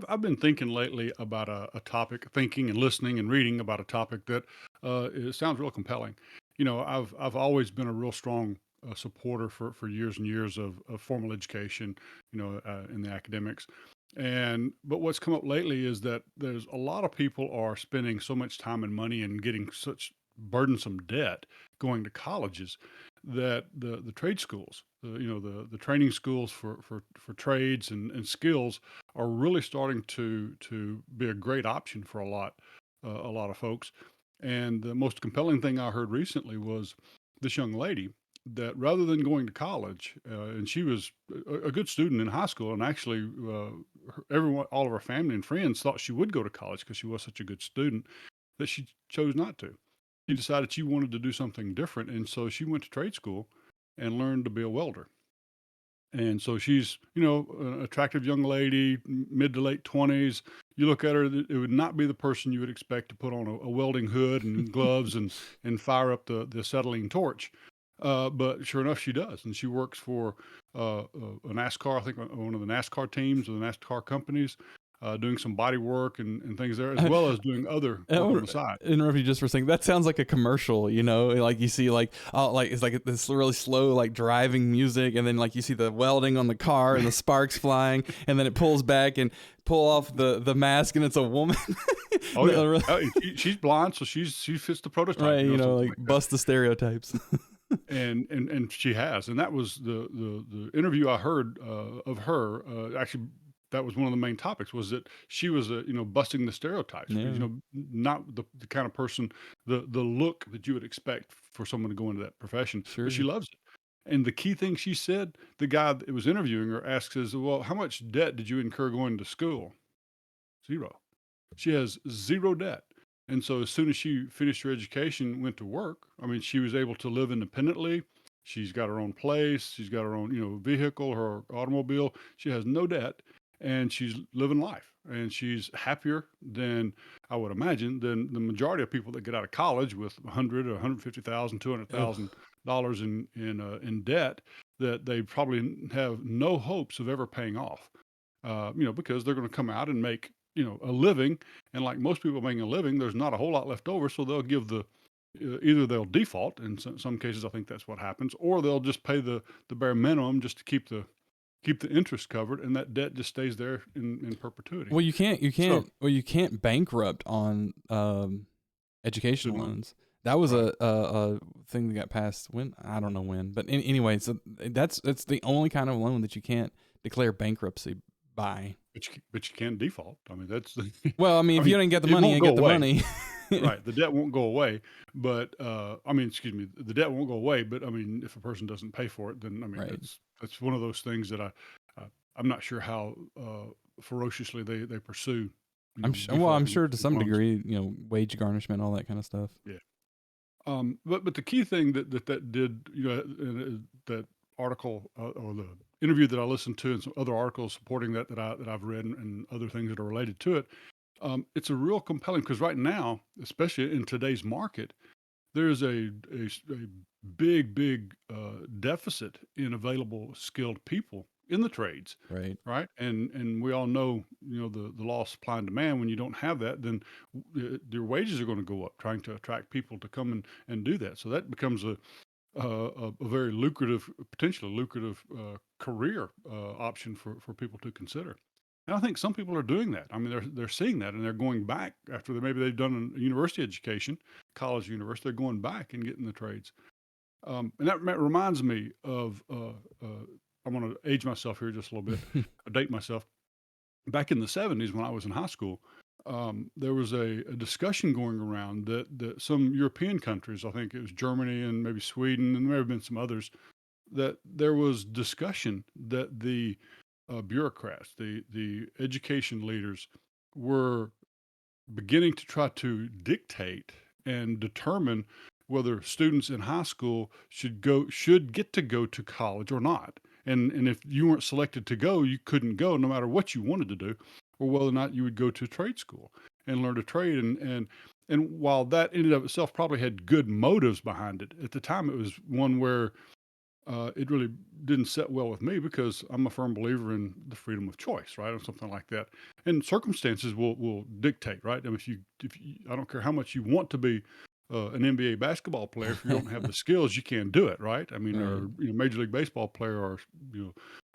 I've been thinking lately about a topic, thinking and listening and reading about a topic that it sounds real compelling. I've always been a real strong supporter for years and years of formal education, in the academics. And but what's come up lately is that there's a lot of people are spending so much time and money and getting such burdensome debt going to colleges that the trade schools, the training schools for trades and skills are really starting to be a great option for a lot of folks. And the most compelling thing I heard recently was this young lady that rather than going to college, and she was a good student in high school, and actually, everyone, all of her family and friends thought she would go to college because she was such a good student that she chose not to. She decided she wanted to do something different, and so she went to trade school and learned to be a welder. And so she's, an attractive young lady, mid to late 20s. You look at her, it would not be the person you would expect to put on a welding hood and gloves and fire up the acetylene torch. But sure enough, she does. And she works for a NASCAR, I think one of the NASCAR teams or the NASCAR companies, doing some body work and things there, as well as doing other I work on wanna the side. interrupt you just for a second. That sounds like a commercial, like you see like oh like it's like this really slow like driving music and then like you see the welding on the car and the sparks flying and then it pulls back and pull off the mask and it's a woman. Oh, yeah. No, really- She's blind, so she fits the prototype, right, something like like that. bust the stereotypes. And she has, and that was the interview I heard, of her, actually, that was one of the main topics was that she was, busting the stereotypes because, Yeah, not the kind of person the look that you would expect for someone to go into that profession, but she sure. loves it. And the key thing she said, the guy that was interviewing her asks is, "Well, how much debt did you incur going to school?" 0. She has 0 debt. And so as soon as she finished her education, went to work, I mean, she was able to live independently. She's got her own place. She's got her own, vehicle, her automobile. She has no debt and she's living life. And she's happier than I would imagine than the majority of people that get out of college with 100 or 150,000, Ugh. $200,000 in debt that they probably have no hopes of ever paying off. Because they're going to come out and make, a living. And like most people making a living, there's not a whole lot left over. So they'll give either they'll default. In some cases, I think that's what happens, or they'll just pay the bare minimum just to keep the interest covered. And that debt just stays there in perpetuity. Well, So you can't bankrupt on educational student loan, loans. That was right. a thing that got passed when I don't know when, but anyway, so that's the only kind of loan that you can't declare bankruptcy by. But you can't default. I mean, that's the, Well, I mean, I if you mean, didn't get the it money, you won't ain't go get the away. money. Right, the debt won't go away, but, I mean, excuse me, the debt won't go away, but, I mean, if a person doesn't pay for it, then, I mean, Right. that's one of those things that I'm not sure how, ferociously they pursue, Well, I'm defaulting sure to some loans. degree, wage garnishment, all that kind of stuff. Yeah. But the key thing that did, that article, or the interview that I listened to and some other articles supporting that I've read and other things that are related to it, it's a real compelling because right now, especially in today's market, there's a big deficit in available skilled people in the trades, Right. right? And we all know, the law of supply and demand. When you don't have that, then your wages are going to go up, trying to attract people to come and do that. So that becomes a very lucrative, potentially lucrative career option for people to consider. And I think some people are doing that. I mean, they're seeing that, and they're going back after maybe they've done a university education, college, university. They're going back and getting the trades. And that reminds me of. I'm going to age myself here just a little bit, date myself. Back in the '70s, when I was in high school, there was a discussion going around that some European countries, I think it was Germany and maybe Sweden, and there may have been some others, that there was discussion that the bureaucrats, the education leaders, were beginning to try to dictate and determine whether students in high school should get to go to college or not. And if you weren't selected to go, you couldn't go no matter what you wanted to do, or whether or not you would go to trade school and learn a trade. And while that in and of itself probably had good motives behind it, at the time it was one where it really didn't set well with me because I'm a firm believer in the freedom of choice, right, or something like that. And circumstances will dictate, right? I mean, if you, I don't care how much you want to be an NBA basketball player, if you don't have the skills, you can't do it, right? I mean, Right. or Major League Baseball player, or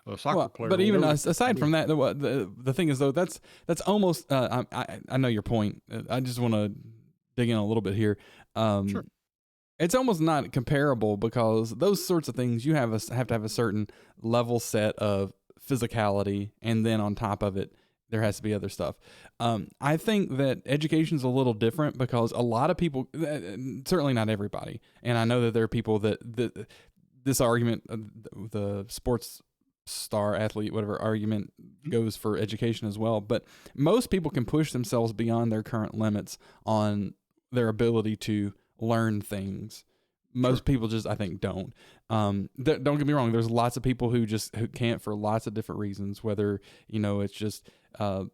a soccer Well, player, but or even whatever the case may aside be. from that, the thing is though that's almost I know your point. I just want to dig in a little bit here. Sure, Um, it's almost not comparable because those sorts of things you have to have a certain level set of physicality, and then on top of it, there has to be other stuff. I think that education's a little different because a lot of people, certainly not everybody, and I know that there are people that this argument, the sports star athlete, whatever argument mhm, goes for education as well. But most people can push themselves beyond their current limits on their ability to learn things. sure, Most people just, I think, don't. Don't get me wrong. There's lots of people who can't for lots of different reasons. Whether it's just uh,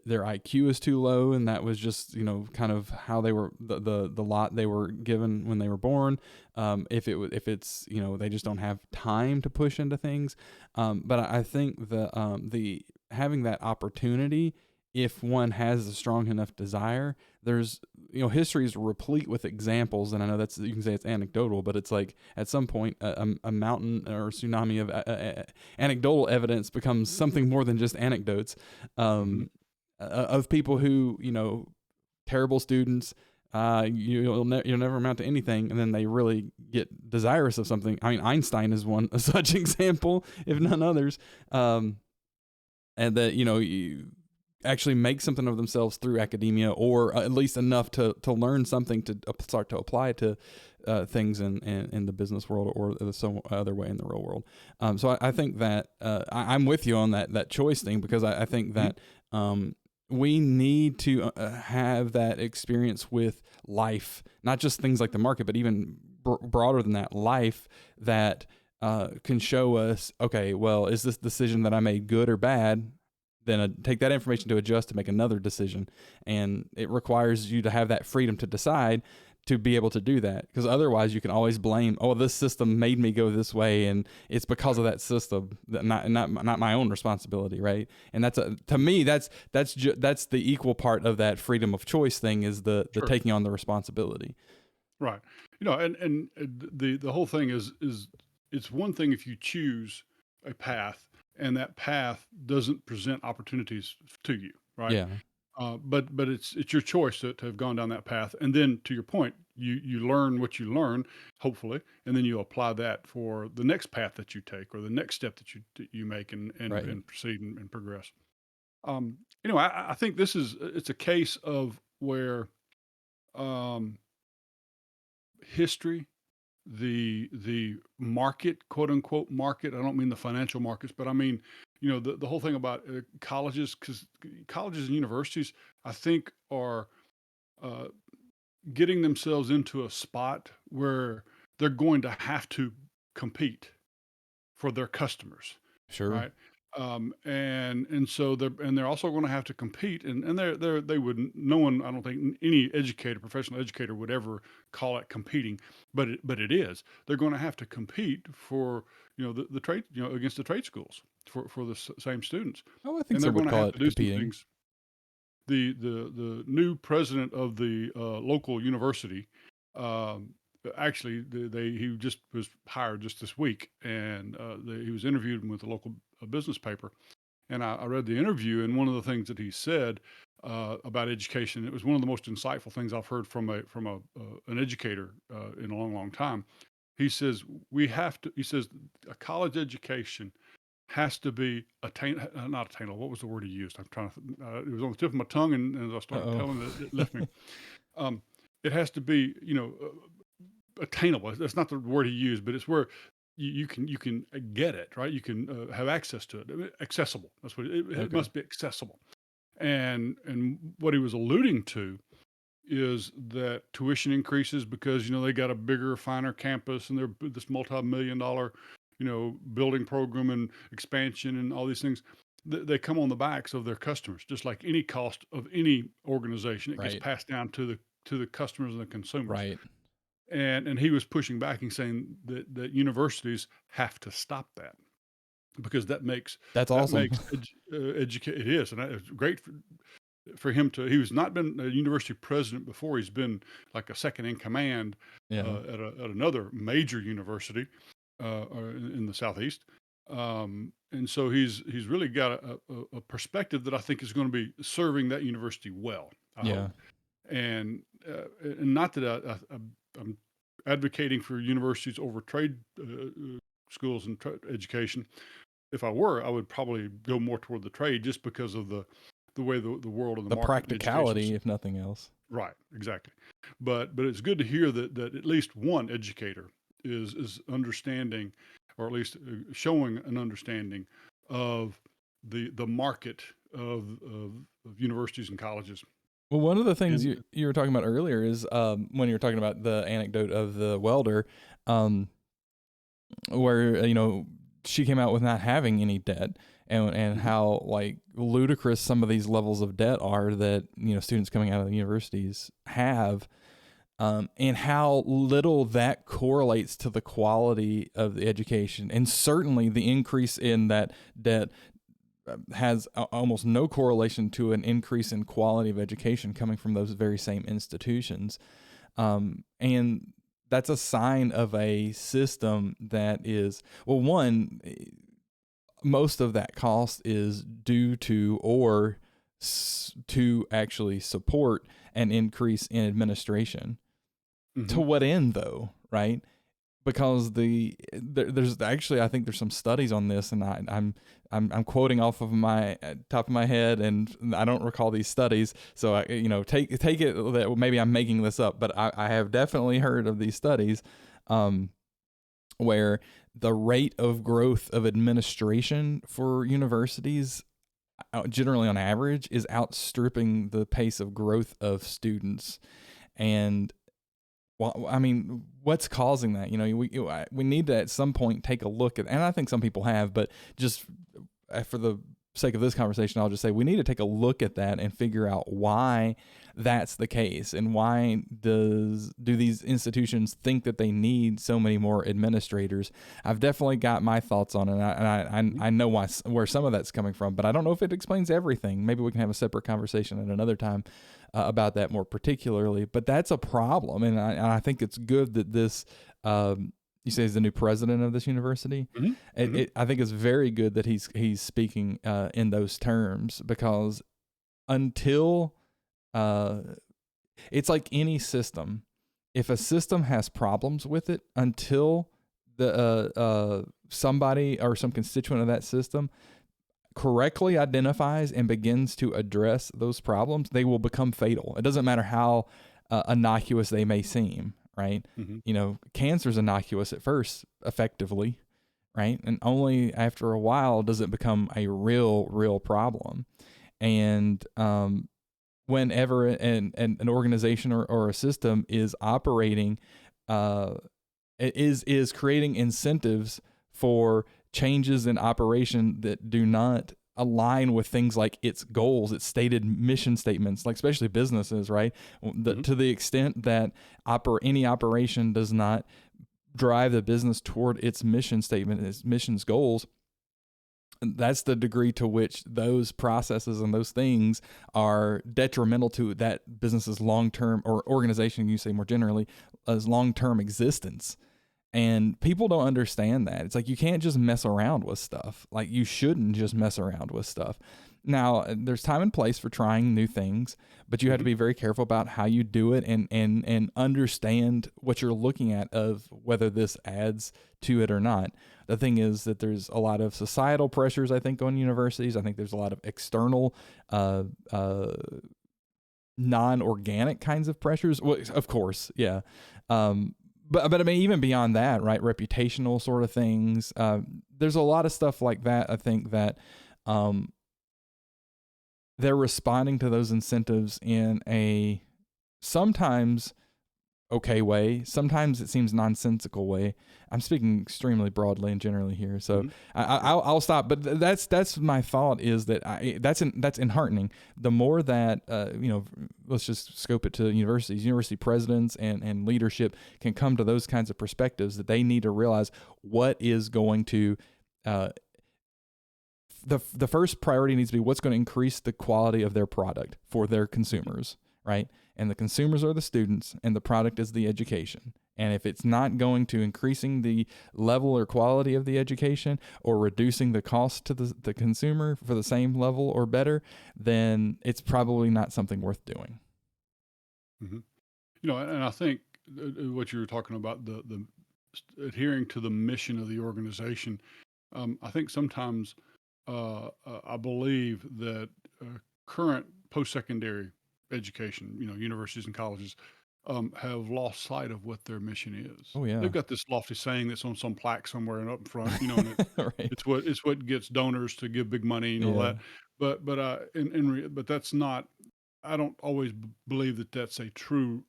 their IQ is too low, and that was just kind of how they were the lot they were given when they were born. If it's they just don't have time to push into things. But I think the having that opportunity, if one has a strong enough desire, there's history is replete with examples, and I know that's you can say it's anecdotal, but it's like at some point a mountain or tsunami of anecdotal evidence becomes something more than just anecdotes, hmm, um, of people who terrible students. You'll never amount to anything, and then they really get desirous of something. I mean, Einstein is one such example, if none others. And that you actually make something of themselves through academia, or at least enough to learn something to start to apply to things in the business world or some other way in the real world. So I think that I'm with you on that choice thing, because I think hmm, that we need to have that experience with life, not just things like the market, but even broader than that, life that can show us, okay, well, is this decision that I made good or bad? Then take that information to adjust to make another decision. And it requires you to have that freedom to decide to be able to do that. Because otherwise, you can always blame, oh, this system made me go this way, and it's because right, of that system, not my own responsibility, right? And to me, that's the equal part of that freedom of choice thing, is the sure. taking on the responsibility. Right. And the whole thing is it's one thing if you choose a path and that path doesn't present opportunities to you, right? Yeah, But it's your choice to have gone down that path, and then to your point, you learn what you learn, hopefully, and then you apply that for the next path that you take or the next step that you make right. and proceed and progress. I think it's a case of where um, history, the market, quote unquote market. I don't mean the financial markets, but I mean, the whole thing about colleges, because colleges and universities, I think, are uh, getting themselves into a spot where they're going to have to compete for their customers, Sure. right? And so they're also going to have to compete, and they would no one, I don't think any educator, professional educator, would ever call it competing, but it is. They're going to have to compete for the trade, against the trade schools for the same students, Oh, I think and they're some going would to call have to it do some competing. things. The new president of the local university, um, actually, he just was hired just this week, and he was interviewed with a local business paper, and I read the interview, and one of the things that he said about education, it was one of the most insightful things I've heard from an educator in a long, long time. He says we have to. He says a college education has to be not attainable. What was the word he used? I'm trying to. It was on the tip of my tongue, and as I Uh started oh. telling it, it left me. Um, it has to be, attainable. That's not the word he used, but it's where you can get it, right. You can have access to it. Accessible. That's what it Okay. must be accessible. And what he was alluding to is that tuition increases because they got a bigger, finer campus, and they're this multi-million-dollar, building program and expansion and all these things. They come on the backs of their customers, just like any cost of any organization. It gets Right. passed down to the customers and the consumers. Right. and he was pushing back and saying that universities have to stop that because That's that awesome. makes educate it is, and it's great for him to. He was not been a university president before. He's been like a second in command Yeah. at another major university in the southeast. And so he's really got a perspective that I think is going to be serving that university well. I Yeah. hope, and not that I'm advocating for universities over trade schools and education. If I were, I would probably go more toward the trade just because of the way the world and the The market in education. practicality, if nothing else. Right, exactly. But it's good to hear that at least one educator is understanding, or at least showing an understanding of the market of universities and colleges. Well, one of the things And you were talking about earlier is when you were talking about the anecdote of the welder, um, where she came out with not having any debt, and mhm, how like ludicrous some of these levels of debt are that students coming out of the universities have, and how little that correlates to the quality of the education, and certainly the increase in that debt has almost no correlation to an increase in quality of education coming from those very same institutions. And that's a sign of a system that is, well, one, most of that cost is due to or to actually support an increase in administration. To mhm, what end, though, right? Because there's actually, I think there's some studies on this, and I'm quoting off of my top of my head, and I don't recall these studies, so I take it that maybe I'm making this up, but I have definitely heard of these studies, where the rate of growth of administration for universities, generally on average, is outstripping the pace of growth of students. And well, I mean, what's causing that? We need to at some point take a look at, and I think some people have, but just for the sake of this conversation, I'll just say we need to take a look at that and figure out why that's the case, and why do these institutions think that they need so many more administrators. I've definitely got my thoughts on it, and mhm. I know where some of that's coming from, but I don't know if it explains everything. Maybe we can have a separate conversation at another time about that more particularly. But that's a problem, and I think it's good that this. You say he's the new president of this university. Mhm, mhm, I think it's very good that he's speaking in those terms, because until it's like any system, if a system has problems with it, until the somebody or some constituent of that system correctly identifies and begins to address those problems, they will become fatal. It doesn't matter how innocuous they may seem, right? mhm, Cancer's innocuous at first, effectively, right? And only after a while does it become a real problem. And whenever an organization or a system is operating, uh, is creating incentives for changes in operation that do not align with things like its goals, its stated mission statements, like especially businesses, right? mhm. To the extent that any operation does not drive the business toward its mission statement, its mission's goals, that's the degree to which those processes and those things are detrimental to that business's long-term, or organization, you say more generally, as long-term existence. And people don't understand that. It's like you can't just mess around with stuff. Like you shouldn't just mess around with stuff. Now, there's time and place for trying new things, but you have to Mhm. be very careful about how you do it, and understand what you're looking at, of whether this adds to it or not. The thing is that there's a lot of societal pressures, I think, on universities. I think there's a lot of external, uh, uh, non-organic kinds of pressures. Well, of course, yeah. But I mean, even beyond that, right? Reputational sort of things. There's a lot of stuff like that. I think that um, they're responding to those incentives in a sometimes okay way. Sometimes it seems nonsensical way. I'm speaking extremely broadly and generally here, so Hmm. Sure. I'll stop. But that's my thought is that that's enheartening. The more that let's just scope it to universities, university presidents and leadership can come to those kinds of perspectives, that they need to realize what is going to the first priority needs to be what's going to increase the quality of their product for their consumers, right? And the consumers are the students, and the product is the education. And if it's not going to increasing the level or quality of the education or reducing the cost to the consumer for the same level or better, then it's probably not something worth doing. Hmm. And I think what you were talking about, the adhering to the mission of the organization. I think sometimes I believe that current post-secondary education, universities and colleges, have lost sight of what their mission is. Oh yeah. They've got this lofty saying that's on some plaque somewhere and up in front, and Right. it's what gets donors to give big money and all Yeah. that. But that's not. I don't always believe that that's a true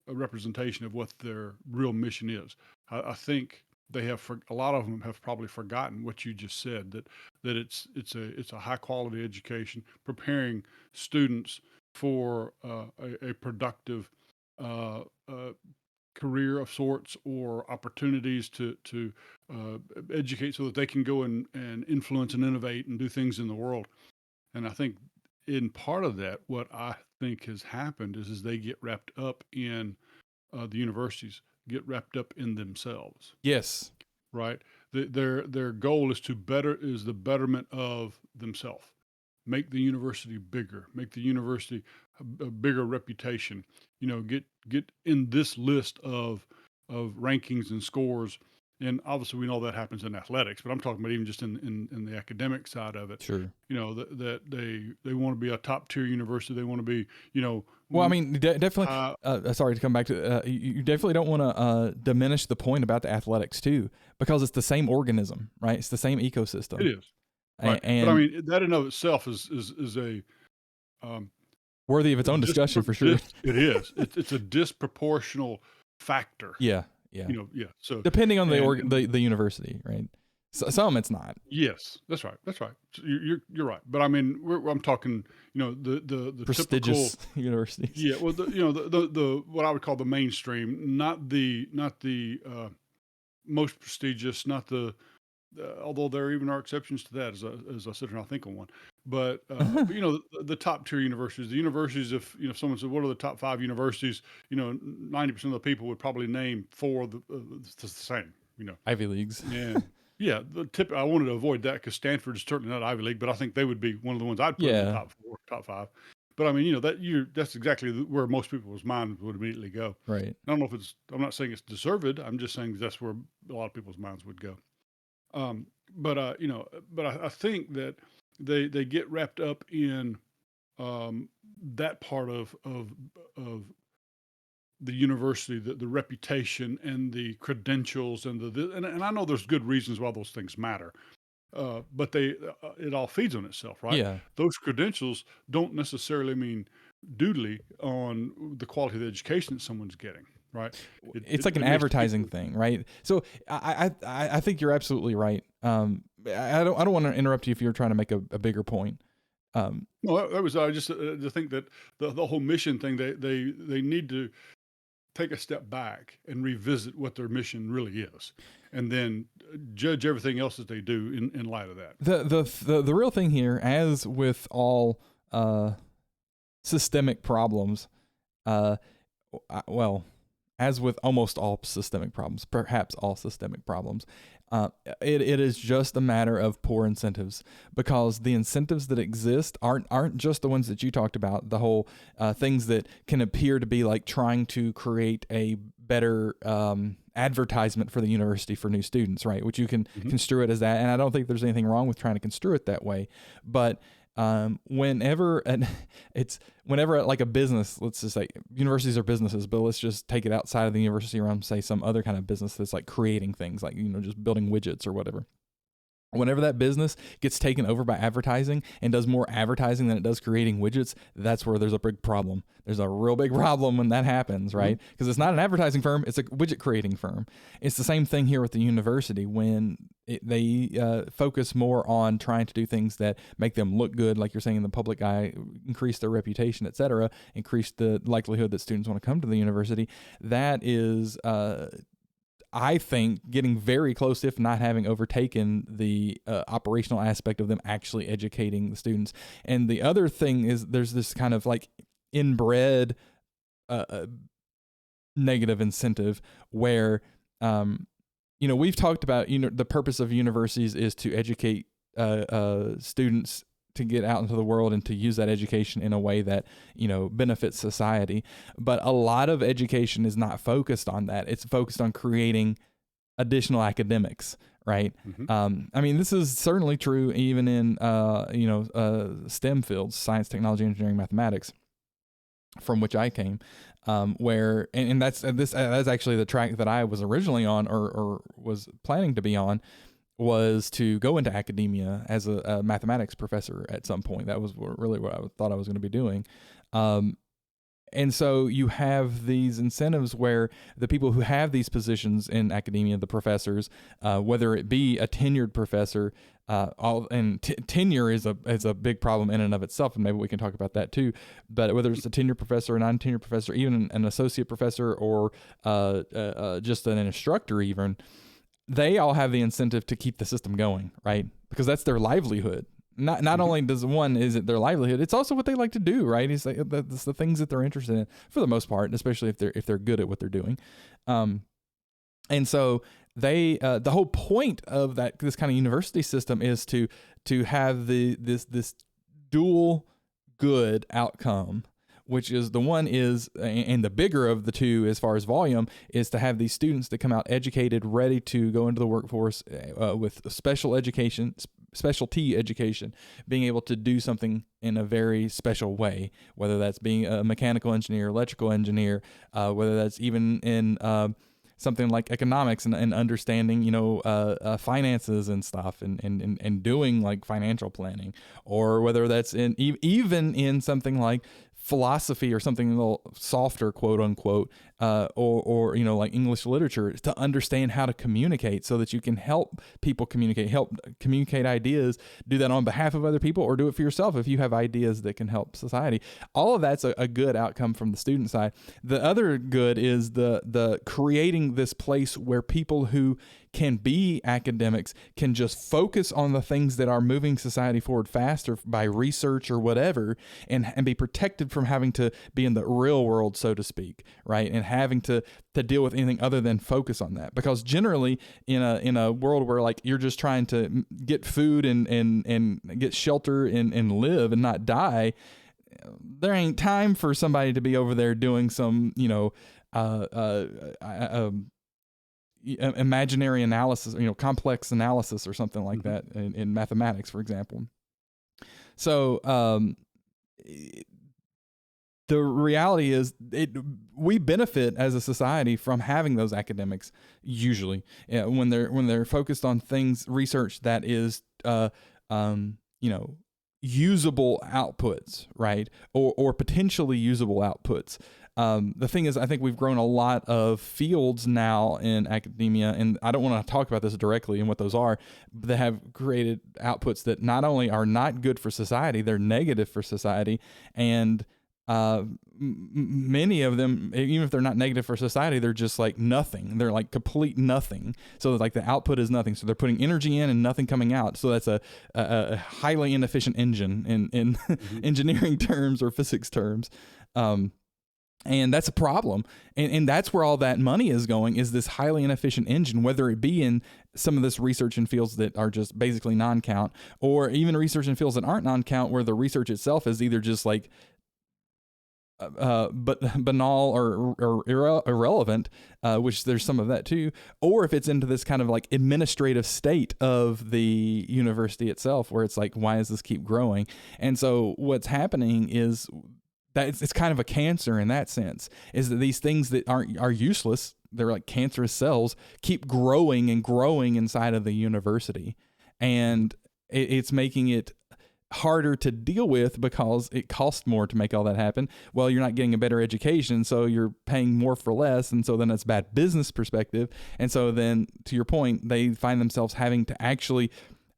a representation of what their real mission is. I think a lot of them have probably forgotten what you just said, that it's a high quality education preparing students for a productive uh, uh, career of sorts, or opportunities to educate so that they can go and influence and innovate and do things in the world. And I think in part of that, what I think has happened is they get wrapped up in the universities get wrapped up in themselves, Yes. right? Their goal is the betterment of themselves, make the university bigger, make the university a bigger reputation. Get in this list of rankings and scores. And obviously, we know that happens in athletics, but I'm talking about even just in the academic side of it. Sure. That they want to be a top tier university. They want to be, Well, I mean, definitely. high. Sorry to come back to. You definitely don't want to diminish the point about the athletics too, because it's the same organism, right? It's the same It ecosystem, is. Right, but I and mean, that in of itself is a, um, worthy of its own discussion for sure. it is. It's a disproportional factor, Yeah, yeah. yeah, so Depending on and the university, right? So, some it's not yes, that's right. So you're right, but I mean, I'm talking, the typical. prestigious universities. Yeah, well, the what I would call the mainstream, not the most prestigious, not the although there even are exceptions to that, as I sit here and I think on one. But the top tier universities, the universities, if someone said, "What are the top 5 universities?" 90% of the people would probably name four of the same. Ivy Leagues. And yeah, the tip I wanted to avoid that because Stanford is certainly not Ivy League, but I think they would be one of the ones I'd put in the Yeah, top 4, top 5. But I mean, that's exactly where most people's minds would immediately go. right. I don't know if I'm not saying it's deserved. I'm just saying that's where a lot of people's minds would go. Um, but I think that they get wrapped up in that part of the university, the reputation and the credentials and I know there's good reasons why those things matter. But it all feeds on itself, right? Yeah, Those credentials don't necessarily mean doodly on the quality of the education that someone's getting, right? it's like an It may speak advertising to. thing, right? So I think you're absolutely right. I don't want to interrupt you if you're trying to make a bigger point. No, that was I just to think that the whole mission thing, they need to take a step back and revisit what their mission really is, and then judge everything else that they do in light of that. The real thing here, as with all systemic problems, uh, well, as with almost all systemic problems, perhaps all systemic problems, it is just a matter of poor incentives, because the incentives that exist aren't just the ones that you talked about. The whole things that can appear to be like trying to create a better advertisement for the university for new students, right? Which you can Hmm. construe it as that, and I don't think there's anything wrong with trying to construe it that way, but whenever and it's whenever like a business, let's just say universities are businesses, but let's just take it outside of the university realm, say some other kind of business that's like creating things, like just building widgets or whatever. Whenever that business gets taken over by advertising and does more advertising than it does creating widgets, that's where there's a big problem. There's a real big problem when that happens, right? Because it's not an advertising firm, it's a widget creating firm. It's the same thing here with the university when they focus more on trying to do things that make them look good, like you're saying, in the public eye, increase their reputation, et cetera, increase the likelihood that students want to come to the university. That is I think getting very close, if not having overtaken the operational aspect of them actually educating the students. And the other thing is there's this kind of like inbred negative incentive where, we've talked about, the purpose of universities is to educate students to get out into the world and to use that education in a way that, benefits society. But a lot of education is not focused on that. It's focused on creating additional academics, right? This is certainly true even in, STEM fields, science, technology, engineering, mathematics, from which I came, where, and that's actually the track that I was originally on or was planning to be on, was to go into academia as a mathematics professor at some point. That was really what I thought I was going to be doing. And so you have these incentives where the people who have these positions in academia, the professors, whether it be a tenured professor, tenure is a big problem in and of itself, and maybe we can talk about that too. But whether it's a tenured professor, a non-tenured professor, even an associate professor, or just an instructor even, they all have the incentive to keep the system going, right? Because that's their livelihood. Not only is it their livelihood, it's also what they like to do, right? It's the things that they're interested in for the most part, especially if they're good at what they're doing. And so they the whole point of this kind of university system is to have this dual good outcome, which is and the bigger of the two as far as volume, is to have these students that come out educated, ready to go into the workforce with specialty education, being able to do something in a very special way, whether that's being a mechanical engineer, electrical engineer, whether that's even in something like economics and understanding, finances and stuff and doing like financial planning, or whether that's even in something like philosophy or something a little softer, quote unquote, or like English literature, to understand how to communicate so that you can help people help communicate ideas, do that on behalf of other people, or do it for yourself if you have ideas that can help society. All of that's a good outcome from the student side. The other good is the creating this place where people who can be academics can just focus on the things that are moving society forward faster by research or whatever, and be protected from having to be in the real world, so to speak, right? And having to deal with anything other than focus on that. Because generally in a world where like you're just trying to get food and get shelter and live and not die, there ain't time for somebody to be over there doing some, imaginary analysis, complex analysis or something like that in mathematics, for example. So the reality is we benefit as a society from having those academics usually, when they're focused on research that is usable outputs, right? Or potentially usable outputs. The thing is, I think we've grown a lot of fields now in academia, and I don't want to talk about this directly and what those are, but they have created outputs that not only are not good for society, they're negative for society. And many of them, even if they're not negative for society, they're just like nothing. They're like complete nothing. So like the output is nothing. So they're putting energy in and nothing coming out. So that's a highly inefficient engine in engineering terms or physics terms. And that's a problem. And that's where all that money is going, is this highly inefficient engine, whether it be in some of this research in fields that are just basically non-count, or even research in fields that aren't non-count, where the research itself is either just like but banal or irrelevant, which there's some of that too, or if it's into this kind of like administrative state of the university itself, where it's like, why does this keep growing? And so what's happening is that it's kind of a cancer in that sense, is that these things that are useless, they're like cancerous cells, keep growing and growing inside of the university. and it's making it harder to deal with because it costs more to make all that happen. Well, you're not getting a better education, so you're paying more for less, and so then it's bad business perspective. And so then, to your point, they find themselves having to actually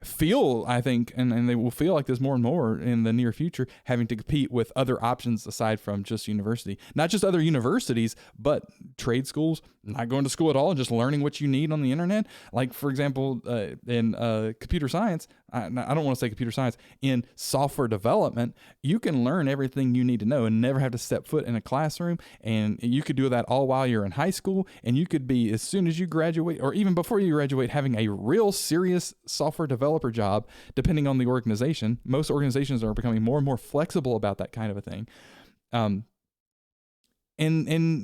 feel, I think, and they will feel like this more and more in the near future, having to compete with other options aside from just university. Not just other universities, but trade schools, not going to school at all, and just learning what you need on the internet. Like, for example, in computer science, I don't want to say computer science, in software development, you can learn everything you need to know and never have to step foot in a classroom. And you could do that all while you're in high school. And you could be, as soon as you graduate, or even before you graduate, having a real serious software developer job, depending on the organization. Most organizations are becoming more and more flexible about that kind of a thing. And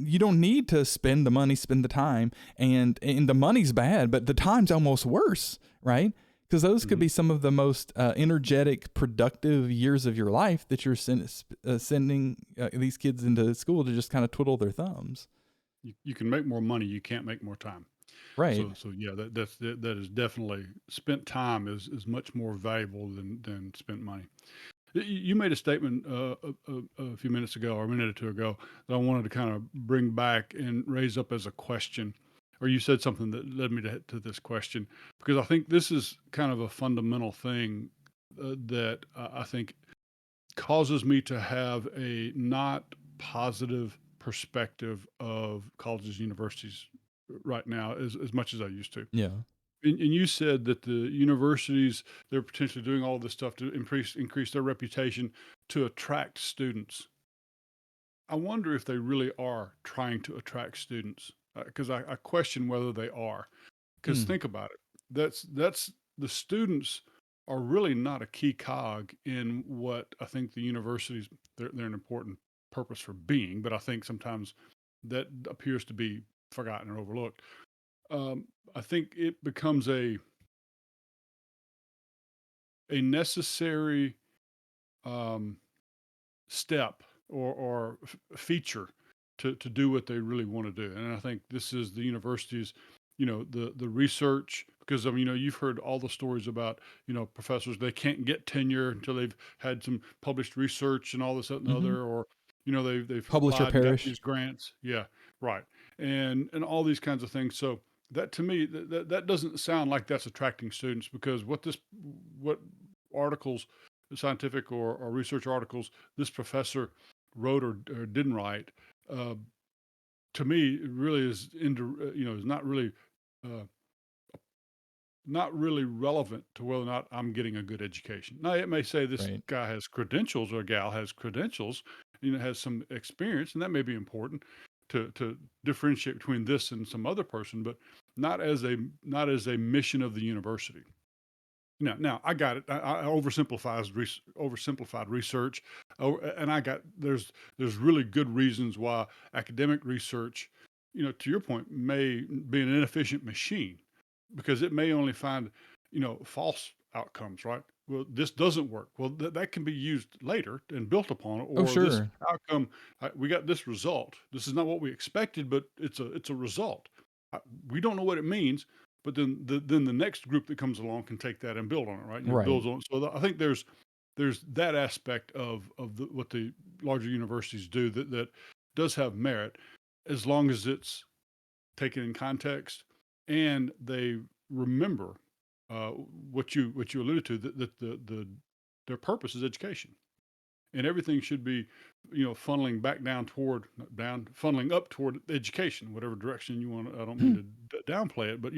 you don't need to spend the money, spend the time, and the money's bad, but the time's almost worse, right? Because those could be some of the most energetic, productive years of your life that you're sending these kids into school to just kind of twiddle their thumbs. You can make more money, you can't make more time. Right. So yeah, that is definitely spent time is much more valuable than spent money. You made a statement a few minutes ago or a minute or two ago that I wanted to kind of bring back and raise up as a question. Or you said something that led me to this question because I think this is kind of a fundamental thing that I think causes me to have a not positive perspective of colleges and universities right now as much as I used to. Yeah. And you said that the universities, they're potentially doing all this stuff to increase their reputation to attract students. I wonder if they really are trying to attract students because I question whether they are. Because Mm. think about it, that's the students are really not a key cog in what I think the universities they're an important purpose for being, but I think sometimes that appears to be forgotten or overlooked. I think it becomes a necessary um, step or feature to do what they really want to do. And I think this is the universities, the research, because I mean, you've heard all the stories about, professors, they can't get tenure until they've had some published research and all this that, and the Mm-hmm. other, or, they've Publish or applied and got perish. these grants. Yeah, right. And all these kinds of things. So that to me, that doesn't sound like that's attracting students because what articles, scientific or research articles this professor wrote or didn't write, uh, to me, it really is uh, not really relevant to whether or not I'm getting a good education. Now, it may say this Right. guy has credentials or gal has credentials, has some experience, and that may be important to differentiate between this and some other person, but not as a mission of the university. Now I got it. I oversimplified research, and I got there's really good reasons why academic research, to your point, may be an inefficient machine because it may only find, false outcomes. Right? Well, this doesn't work. Well, that can be used later and built upon, Oh, or this sure. outcome. We got this result. This is not what we expected, but it's a result. We don't know what it means, but then the next group that comes along can take that and build on it, right? And it Right. builds on. So I think there's that aspect of what the larger universities do that does have merit, as long as it's taken in context and they remember what you alluded to that their purpose is education and everything should be, funneling back down toward not down, funneling up toward education, whatever direction you want. I don't mean to downplay it, but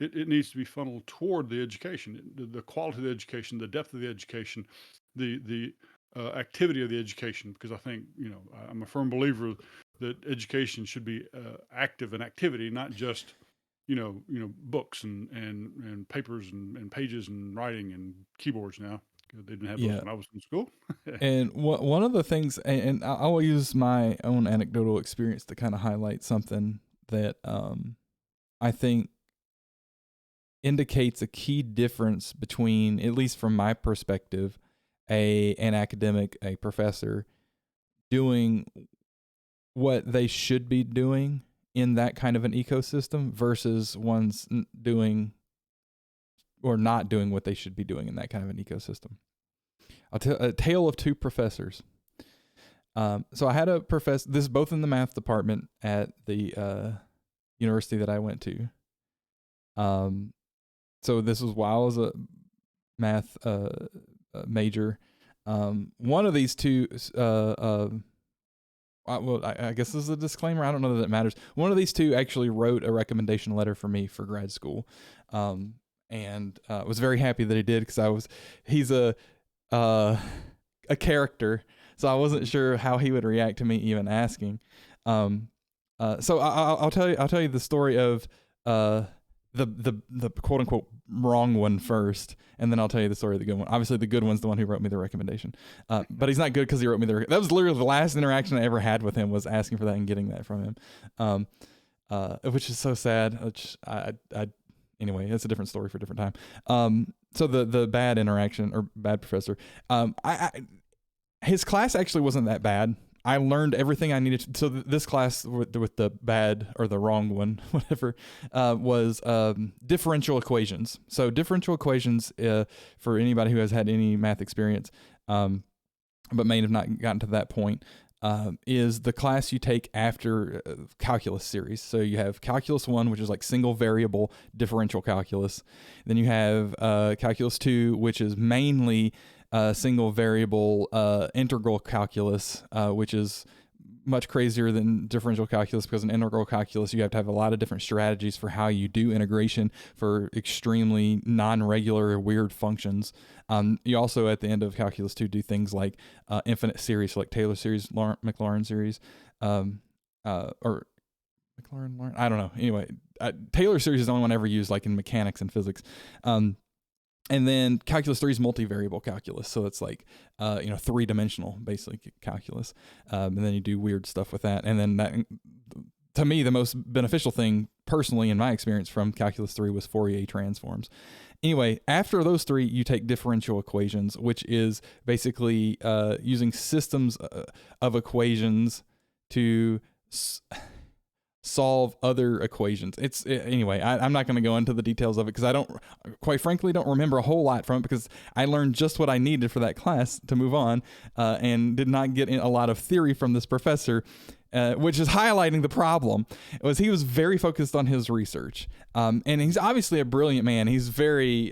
it needs to be funneled toward the education, the quality of the education, the depth of the education, the activity of the education. Because I think I'm a firm believer that education should be active and activity, not just books and papers and pages and writing and keyboards now. They didn't have those Yeah. when I was in school. And one of the things, and I will use my own anecdotal experience to kind of highlight something that I think indicates a key difference between, at least from my perspective, an academic, a professor doing what they should be doing in that kind of an ecosystem versus one's doing or not doing what they should be doing in that kind of an ecosystem. A tale of two professors. So I had a professor. This is both in the math department at the university that I went to. So this was while I was a math major. One of these two, I guess this is a disclaimer. I don't know that it matters. One of these two actually wrote a recommendation letter for me for grad school, and was very happy that he did because he's a character, so I wasn't sure how he would react to me even asking. So I'll tell you the story of the quote unquote wrong one first, and then I'll tell you the story of the good one. Obviously, the good one's the one who wrote me the recommendation, but he's not good because he wrote me that was literally the last interaction I ever had with him, was asking for that and getting that from him, which is so sad. Which anyway, it's a different story for a different time. So the bad interaction or bad professor, his class actually wasn't that bad. I learned everything I needed to. So this class with the bad or the wrong one, whatever, was differential equations. So differential equations, for anybody who has had any math experience, but may have not gotten to that point, is the class you take after calculus series. So you have calculus 1, which is like single variable differential calculus. Then you have calculus 2, which is mainly single variable integral calculus, which is much crazier than differential calculus, because in integral calculus you have to have a lot of different strategies for how you do integration for extremely non-regular weird functions. You also at the end of calculus 2 do things like infinite series, so like Taylor series, Maclaurin series, or Maclaurin, I don't know. Anyway, Taylor series is the only one I ever used, like in mechanics and physics. And then calculus 3 is multivariable calculus. So it's like, three-dimensional, basically, calculus. And then you do weird stuff with that. And then that, to me, the most beneficial thing, personally, in my experience from calculus 3 was Fourier transforms. Anyway, after those three, you take differential equations, which is basically using systems of equations to solve other equations. Anyway, I'm not going to go into the details of it because I quite frankly don't remember a whole lot from it, because I learned just what I needed for that class to move on, and did not get a lot of theory from this professor, which is highlighting the problem. He was very focused on his research, and he's obviously a brilliant man. He's very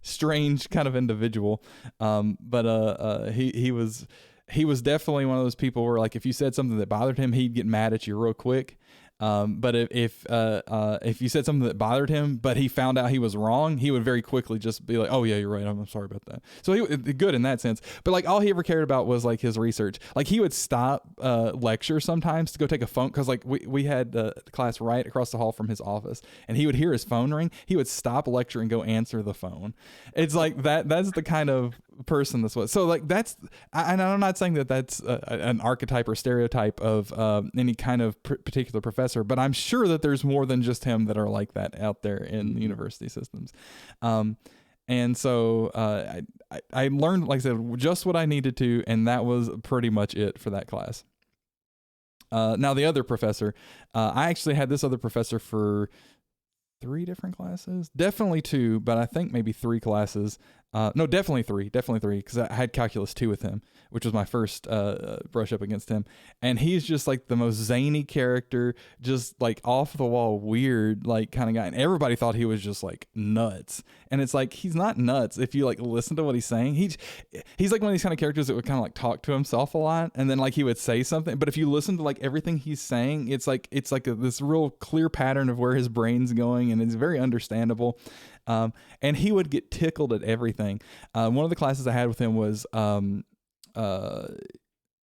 strange kind of individual, but he was definitely one of those people where, like, if you said something that bothered him, he'd get mad at you real quick. But if you said something that bothered him, but he found out he was wrong, he would very quickly just be like, "Oh yeah, you're right. I'm sorry about that." So he good in that sense. But like all he ever cared about was like his research. Like he would stop lecture sometimes to go take a phone, because like we had the class right across the hall from his office, and he would hear his phone ring. He would stop a lecture and go answer the phone. It's like that's the kind of person this was. So like and I'm not saying that that's an archetype or stereotype of any kind of particular professor, but I'm sure that there's more than just him that are like that out there in university systems. And so I learned, like I said, just what I needed to, and that was pretty much it for that class. Now the other professor, I actually had this other professor for 3 different classes, definitely 2, but I think maybe 3 classes. No, definitely three, because I had calculus 2 with him, which was my first brush up against him. And he's just like the most zany character, just like off the wall, weird, like kind of guy. And everybody thought he was just like nuts. And it's like, he's not nuts. If you like listen to what he's saying, he's like one of these kind of characters that would kind of like talk to himself a lot. And then like he would say something, but if you listen to like everything he's saying, it's like this real clear pattern of where his brain's going. And it's very understandable. And he would get tickled at everything. One of the classes I had with him was,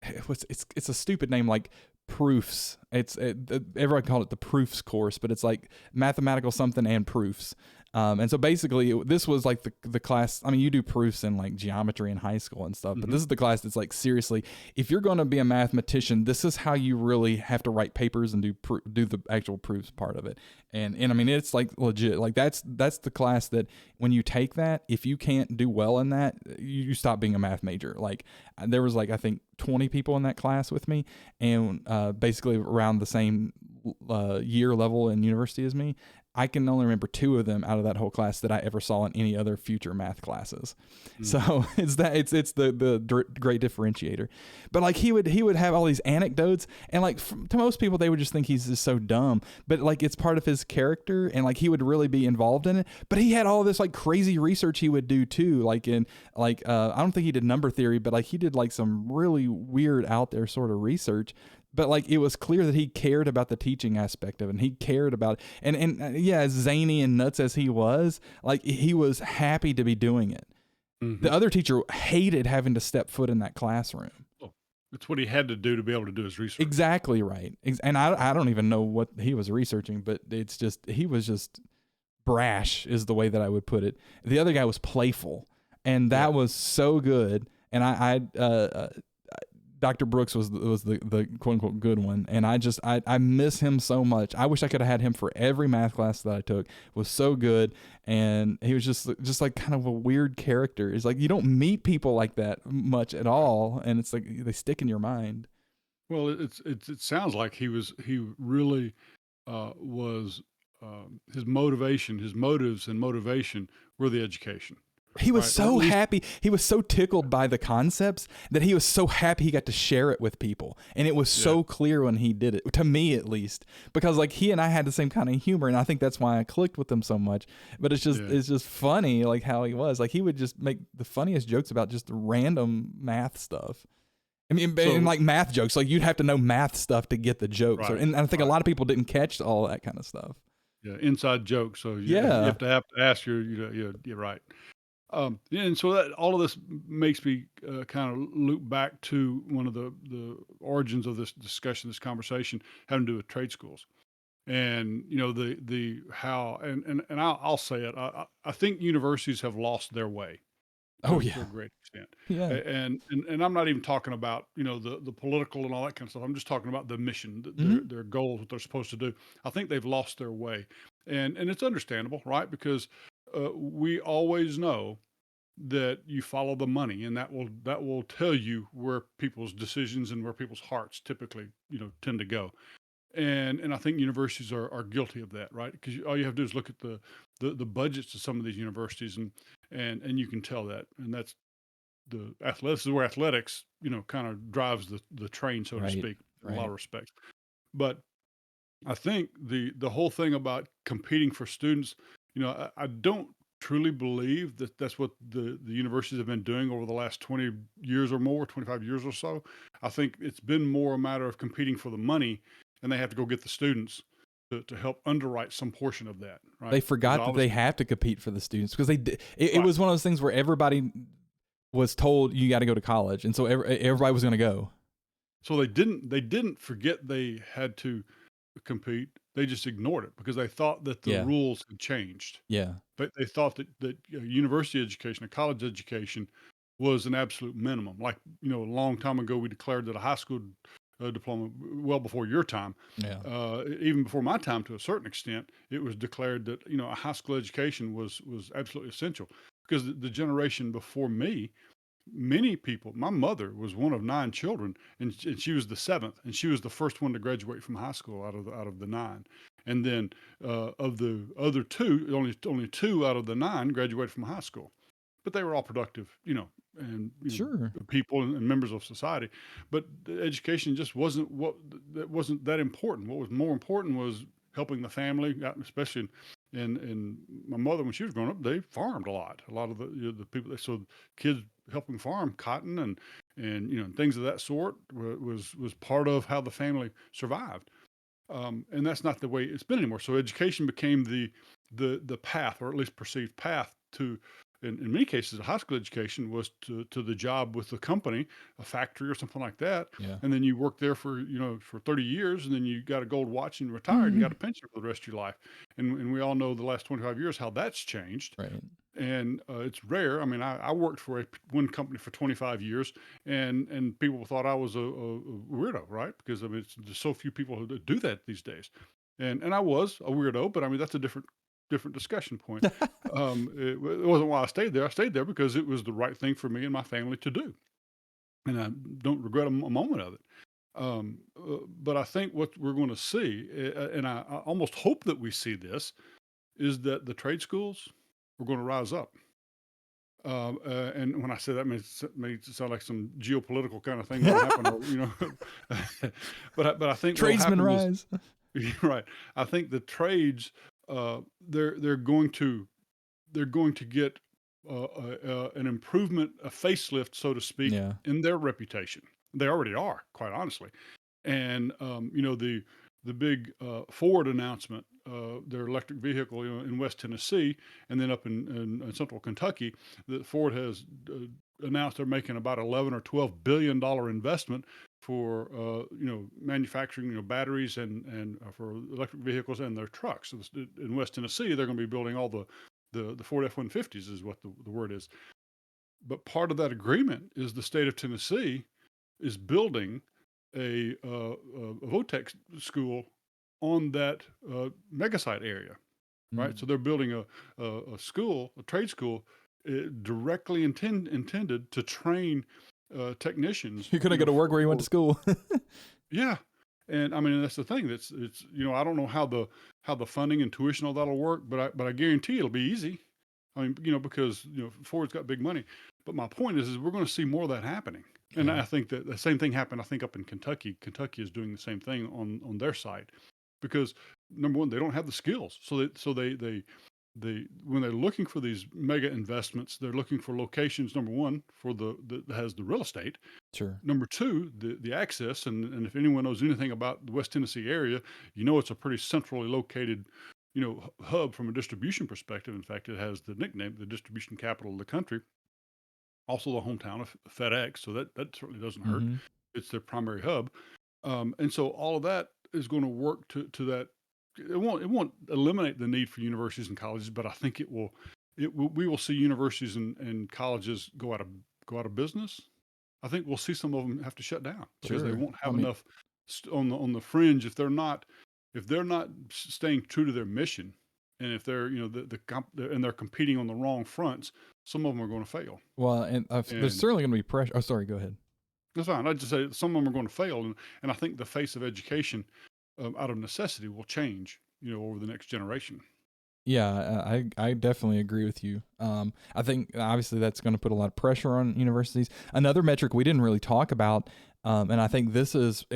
it's a stupid name, like proofs. Everyone called it the proofs course, but it's like mathematical something and proofs. And so basically this was like the class. I mean, you do proofs in like geometry in high school and stuff, but this is the class that's like, seriously, if you're going to be a mathematician, this is how you really have to write papers and do the actual proofs part of it. And I mean, it's like legit, like that's the class that when you take that, if you can't do well in that, you stop being a math major. Like there was like, I think 20 people in that class with me, and basically around the same year level in university as me. I can only remember two of them out of that whole class that I ever saw in any other future math classes. Mm-hmm. So it's the great differentiator. But like he would have all these anecdotes, and like to most people they would just think he's just so dumb. But like it's part of his character, and like he would really be involved in it. But he had all this like crazy research he would do too. Like in like I don't think he did number theory, but like he did like some really weird out there sort of research. But like it was clear that he cared about the teaching aspect of it, and he cared about yeah, as zany and nuts as he was, like he was happy to be doing it. Mm-hmm. The other teacher hated having to step foot in that classroom. Oh, it's what he had to do to be able to do his research. Exactly right. And I don't even know what he was researching, but it's just he was just brash is the way that I would put it. The other guy was playful, and Yeah. that was so good. And Dr. Brooks was the quote unquote good one, and I miss him so much. I wish I could have had him for every math class that I took. It was so good, and he was just like kind of a weird character. It's like you don't meet people like that much at all, and it's like they stick in your mind. Well, it sounds like he really was his motivation, his motives and motivation were the education, He was right? Or at so least happy. He was so tickled by the concepts that he was so happy he got to share it with people. And it was yeah, so clear when he did it, to me at least, because like he and I had the same kind of humor, and I think that's why I clicked with him so much. But yeah. it's just funny like how he was. Like he would just make the funniest jokes about just random math stuff. I mean, and So like math jokes, like you'd have to know math stuff to get the jokes. right, And I think a right. lot of people didn't catch all that kind of stuff. Yeah, inside joke. So you Yeah. have to ask your, you're right. Yeah, and so that all of this makes me kind of loop back to one of the origins of this discussion, this conversation, having to do with trade schools, and the how and I'll say it. I think universities have lost their way Oh to a yeah. great extent, Yeah. and I'm not even talking about the political and all that kind of stuff. I'm just talking about the mission, Hmm. their goals, what they're supposed to do. I think they've lost their way, and it's understandable, right? Because we always know that you follow the money, and that will tell you where people's decisions and where people's hearts typically tend to go. And I think universities are guilty of that, right? Because all you have to do is look at the budgets of some of these universities, and you can tell that. And that's the athletics is where athletics kind of drives the train, so to Right. speak, in a lot Right. of respects. But I think the whole thing about competing for students, I don't truly believe that that's what the universities have been doing over the last 20 years or more, 25 years or so. I think it's been more a matter of competing for the money, and they have to go get the students to help underwrite some portion of that, They right? Because forgot that they obviously, have to compete for the students because it right. was one of those things where everybody was told you got to go to college, and so everybody was going to go. So they didn't forget they had to compete. They just ignored it because they thought that the Yeah, rules had changed. yeah, They thought that university education, or college education, was an absolute minimum. Like a long time ago, we declared that a high school diploma, well before your time, yeah. even before my time, to a certain extent, it was declared that a high school education was absolutely essential because the generation before me, many people, my mother was one of nine children, and she was the seventh, and she was the first one to graduate from high school out of the nine. And then of the other two, only two out of the nine graduated from high school, but they were all productive, and Sure. people and members of society. But the education just wasn't that important. What was more important was helping the family, especially in my mother, when she was growing up, they farmed a lot. A lot of the people, so kids helping farm cotton and things of that sort was part of how the family survived. And that's not the way it's been anymore. So education became the path, or at least perceived path to. In many cases, a high school education was to the job with the company, a factory or something like that, Yeah. and then you worked there for 30 years, and then you got a gold watch and retired and got Hmm. a pension for the rest of your life. And we all know the last 25 years how that's changed, Right. and it's rare. I mean, I worked for one company for 25 years, and people thought I was a weirdo, right? Because I mean, it's just so few people who do that these days, and I was a weirdo, but I mean that's a different discussion point. It wasn't why I stayed there. I stayed there because it was the right thing for me and my family to do, and I don't regret a moment of it. But I think what we're going to see, and I almost hope that we see this, is that the trade schools are going to rise up. And when I say that, makes it sound like some geopolitical kind of thing going to happen, or but I think what'll Tradesmen happen is rise. you're right. I think the trades, they're going to get an improvement, a facelift, so to speak, Yeah. in their reputation. They already are, quite honestly. And the big Ford announcement, their electric vehicle, in West Tennessee, and then up in Central Kentucky, that Ford has announced they're making about 11 or 12 billion dollar investment for manufacturing batteries and for electric vehicles and their trucks. So in West Tennessee, they're going to be building all the Ford F-150s is what the word is. But part of that agreement is the state of Tennessee is building a Votech school on that mega site area, right? Mm. So they're building a school, a trade school, directly intended to train technicians. You're gonna go to work where you went to school. Yeah, and I mean that's the thing. It's I don't know how the funding and tuition all that'll work, but I guarantee it'll be easy. I mean, because Ford's got big money. But my point is we're going to see more of that happening, and Yeah. I think that the same thing happened. I think up in Kentucky, Kentucky is doing the same thing on their side, because number one, they don't have the skills, they when they're looking for these mega investments, they're looking for locations. Number one, for that has the real estate. Sure. Number two, the access, and if anyone knows anything about the West Tennessee area, it's a pretty centrally located, hub from a distribution perspective. In fact, it has the nickname, the distribution capital of the country. Also, the hometown of FedEx, so that certainly doesn't hurt. Mm-hmm. It's their primary hub, and so all of that is going to work to that. It won't eliminate the need for universities and colleges, but I think it will. We will see universities and colleges go out of business. I think we'll see some of them have to shut down because they Sure. won't I have mean, enough on the fringe if they're not staying true to their mission, and if they're and they're competing on the wrong fronts, some of them are going to fail. well, and there's And certainly gonna be pressure. Oh, sorry. Go ahead. that's fine. I just say some of them are going to fail, and I think the face of education, out of necessity, will change. Over the next generation. Yeah, I definitely agree with you. I think obviously that's going to put a lot of pressure on universities. Another metric we didn't really talk about, and I think this is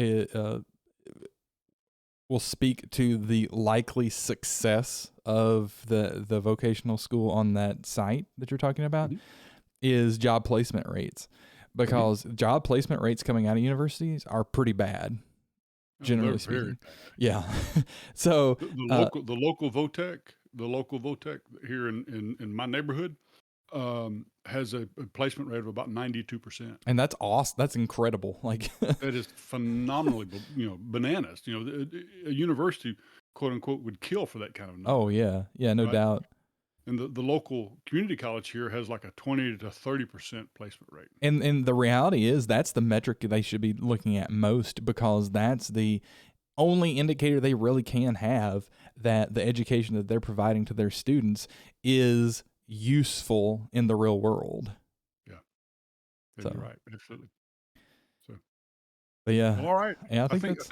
will speak to the likely success of the vocational school on that site that you're talking about, Mhm. is job placement rates, Mhm. because job placement rates coming out of universities are pretty bad, Oh, they're generally very speaking. bad. Yeah. So, The local Votech here in my neighborhood, has a placement rate of about 92%. and that's awesome. That's incredible. Like, That is phenomenally, bananas. A university, quote unquote, would kill for that kind of oh number, yeah, yeah, no right? doubt. And the local community college here has like a 20 to 30% placement rate. And the reality is that's the metric they should be looking at most, because that's the only indicator they really can have that the education that they're providing to their students is useful in the real world. Yeah, yeah, you're So, right, absolutely. So, but well, yeah, all right. yeah, I I think think I that's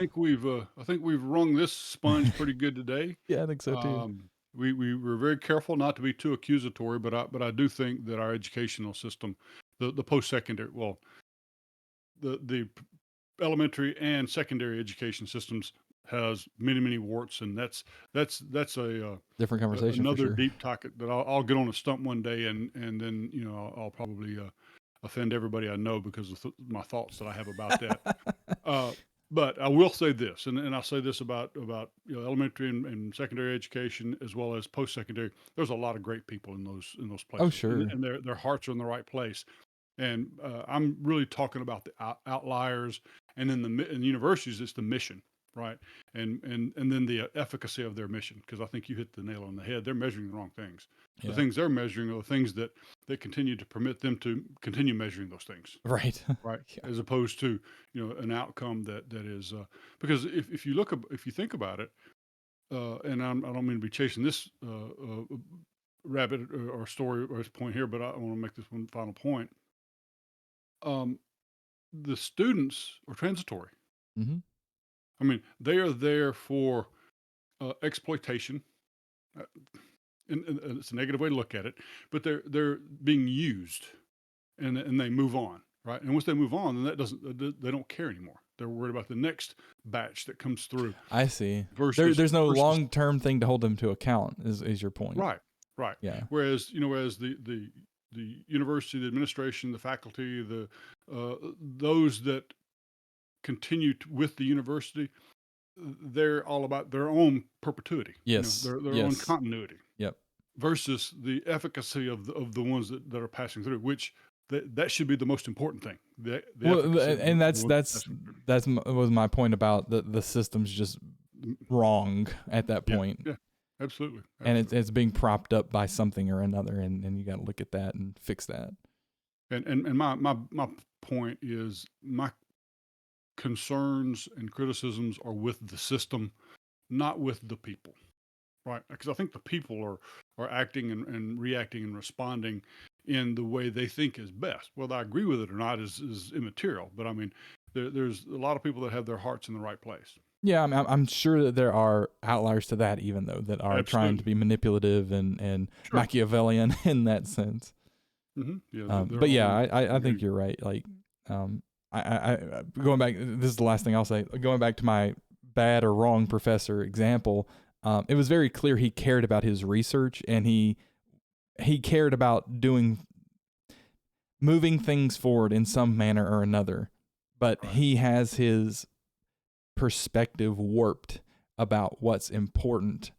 think we've wrung this sponge pretty good today. yeah, I think so too. We were very careful not to be too accusatory, but I do think that our educational system, the post secondary, well, the elementary and secondary education systems has many warts, and that's Different conversation for another sure. deep topic that I'll get on a stump one day, and then I'll probably offend everybody I know because of my thoughts that I have about that. Uh, but I will say this, and I'll say this about elementary and secondary education as well as post secondary. There's a lot of great people in those Oh places, and, sure. and their hearts are in the right place. And I'm really talking about the outliers, and in universities, it's the mission, right? And then the efficacy of their mission, because I think you hit the nail on the head. They're measuring the wrong things. The Yeah. things they're measuring are the things that continue to permit them to continue measuring those things, Right. right? Yeah. As opposed to an outcome that is because if you think about it, and I don't mean to be chasing this rabbit or story or this point here, but I want to make this one final point. Um, the students are transitory. Mm-hmm. I mean, they are there for exploitation. and it's a negative way to look at it, but they're being used, and they move on, right? And once they move on, then that doesn't they don't care anymore. They're worried about the next batch that comes through I see. versus There's no versus long term thing to hold them to account. Is your point? right, right. Yeah. Whereas whereas the university, the administration, the faculty, the those that continue with the university, they're all about their own perpetuity, Yes. their own Yes. continuity Yep. versus the efficacy of the ones that are passing through, which that should be the most important thing. The Well, efficacy of and the that's ones that's passing through. that's was my point about the system's just Mm, wrong at that yeah, point, yeah, absolutely, and it's absolutely. it's being propped up by something or another, and you got to look at that and fix that. And my point is my concerns and criticisms are with the system, not with the people. Right, because I think the people are acting and reacting and responding in the way they think is best. Whether I agree with it or not is immaterial. But I mean, there's a lot of people that have their hearts in the right place. Yeah, I'm sure that there are outliers to that, even though that are trying to Absolutely, be manipulative and sure. Machiavellian in that sense. Yeah, they're But yeah, all I think very you're right. Like, going back, this is the last thing I'll say. Going back to my bad or wrong professor example, it was very clear he cared about his research, and he cared about moving things forward in some manner or another. But right. he has his perspective warped about what's important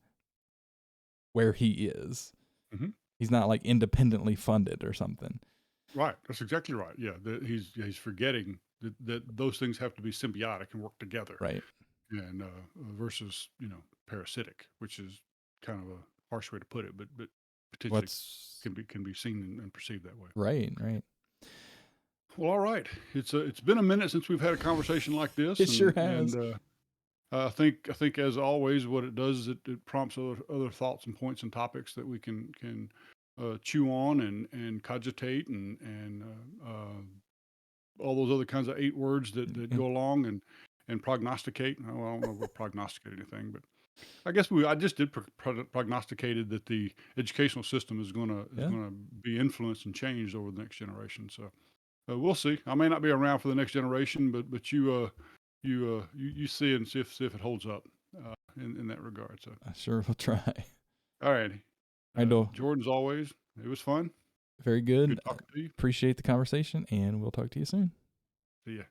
where he is. hmm He's not like independently funded or something. Right, that's exactly right. Yeah, he's forgetting that those things have to be symbiotic and work together, Right. and versus parasitic, which is kind of a harsh way to put it, but potentially What's can be seen and perceived that way. right, right. Well, all right. It's been a minute since we've had a conversation like this, It sure and has. I think as always, what it does is it prompts other thoughts and points and topics that we can chew on and cogitate and all those other kinds of 8 words that And go along and prognosticate. Oh, I don't know if we'll prognosticate anything, but I guess I just did prognosticated that the educational system is yeah, gonna be influenced and changed over the next generation. So we'll see. I may not be around for the next generation, but you see and see if it holds up in that regard. So I sure will try. all righty, I know. Jordan, as always, it was fun. Very good. Good talking to you. Appreciate the conversation, and we'll talk to you soon. See ya.